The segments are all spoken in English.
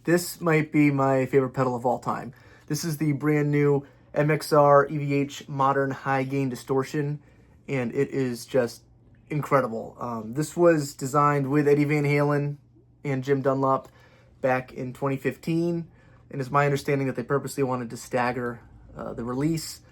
This might be my favorite pedal of all time. This is the brand new MXR EVH Modern High Gain Distortion, and it is just incredible. This was designed with Eddie Van Halen and Jim Dunlop back in 2015, and it's my understanding that they purposely wanted to stagger the release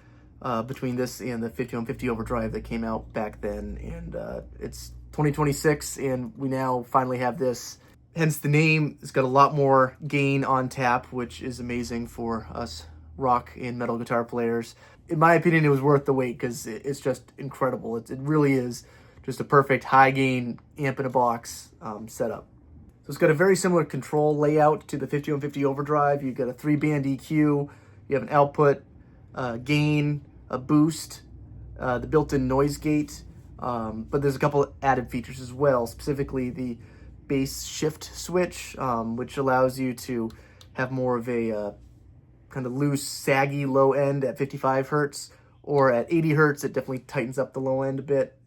between this and the 5150 Overdrive that came out back then, and it's 2026, and we now finally have this. Hence the name. It's got a lot more gain on tap, which is amazing for us rock and metal guitar players. In my opinion, it was worth the wait because it's just incredible. It really is just a perfect high gain amp in a box setup. So it's got a very similar control layout to the 5150 Overdrive. You've got a 3-band EQ, you have an output, gain, a boost, the built-in noise gate, but there's a couple added features as well, specifically the bass shift switch, which allows you to have more of a kind of loose, saggy low end at 55 hertz, or at 80 hertz, it definitely tightens up the low end a bit,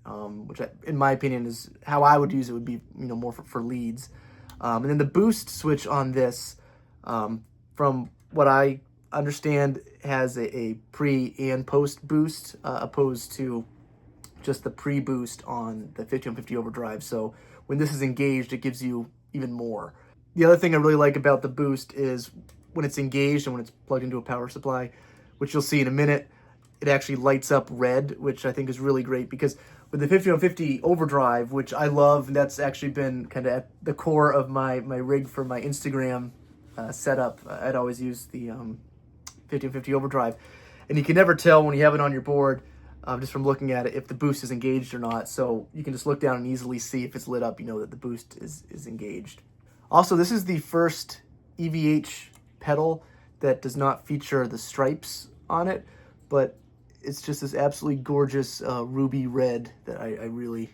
which in my opinion is how I would use it, would be more for leads. And then the boost switch on this, from what I understand, has a pre and post boost, opposed to just the pre-boost on the 5150 Overdrive. So when this is engaged, it gives you even more. The other thing I really like about the boost is when it's engaged and when it's plugged into a power supply, which you'll see in a minute, it actually lights up red, which I think is really great, because with the 5150 Overdrive, which I love, and that's actually been kind of at the core of my rig for my Instagram setup, I'd always use the 5150 Overdrive. And you can never tell when you have it on your board, just from looking at it, if the boost is engaged or not. So you can just look down and easily see if it's lit up, you know that the boost is engaged. Also, this is the first EVH pedal that does not feature the stripes on it, but it's just this absolutely gorgeous ruby red that I really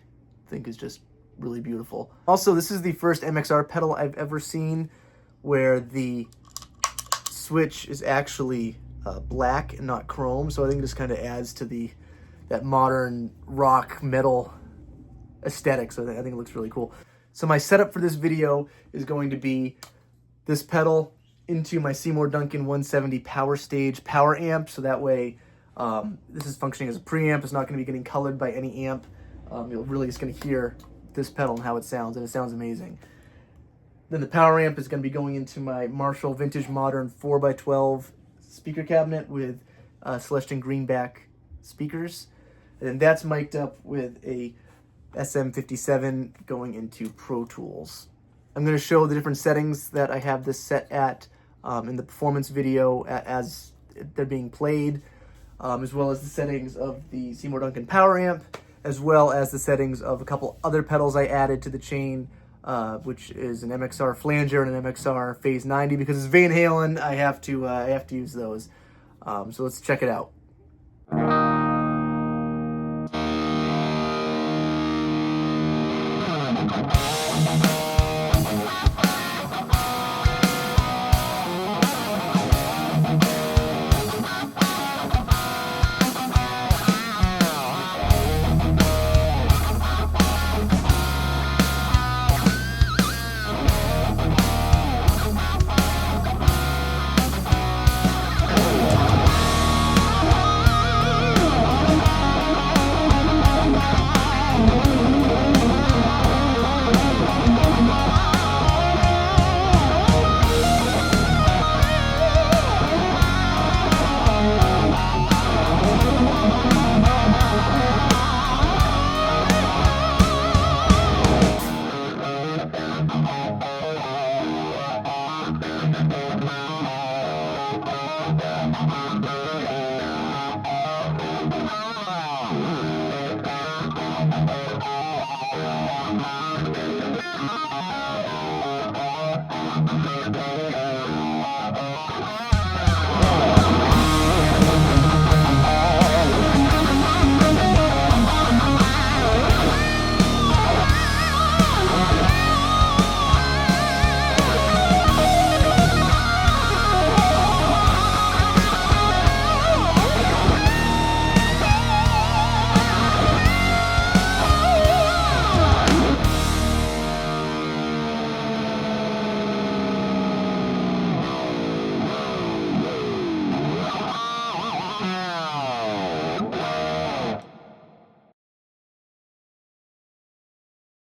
think is just really beautiful. Also, this is the first MXR pedal I've ever seen where the switch is actually black and not chrome, so I think this kind of adds to that modern rock metal aesthetic, so I think it looks really cool. So my setup for this video is going to be this pedal into my Seymour Duncan 170 Power Stage power amp, so that way this is functioning as a preamp. It's not going to be getting colored by any amp. You're really just going to hear this pedal and how it sounds, and it sounds amazing. Then the power amp is going to be going into my Marshall Vintage Modern 4x12 speaker cabinet with Celestion Greenback speakers. And then that's mic'd up with a SM57 going into Pro Tools. I'm going to show the different settings that I have this set at in the performance video as they're being played, as well as the settings of the Seymour Duncan power amp, as well as the settings of a couple other pedals I added to the chain, which is an MXR flanger and an MXR Phase 90. Because it's Van Halen, I have to use those. So let's check it out.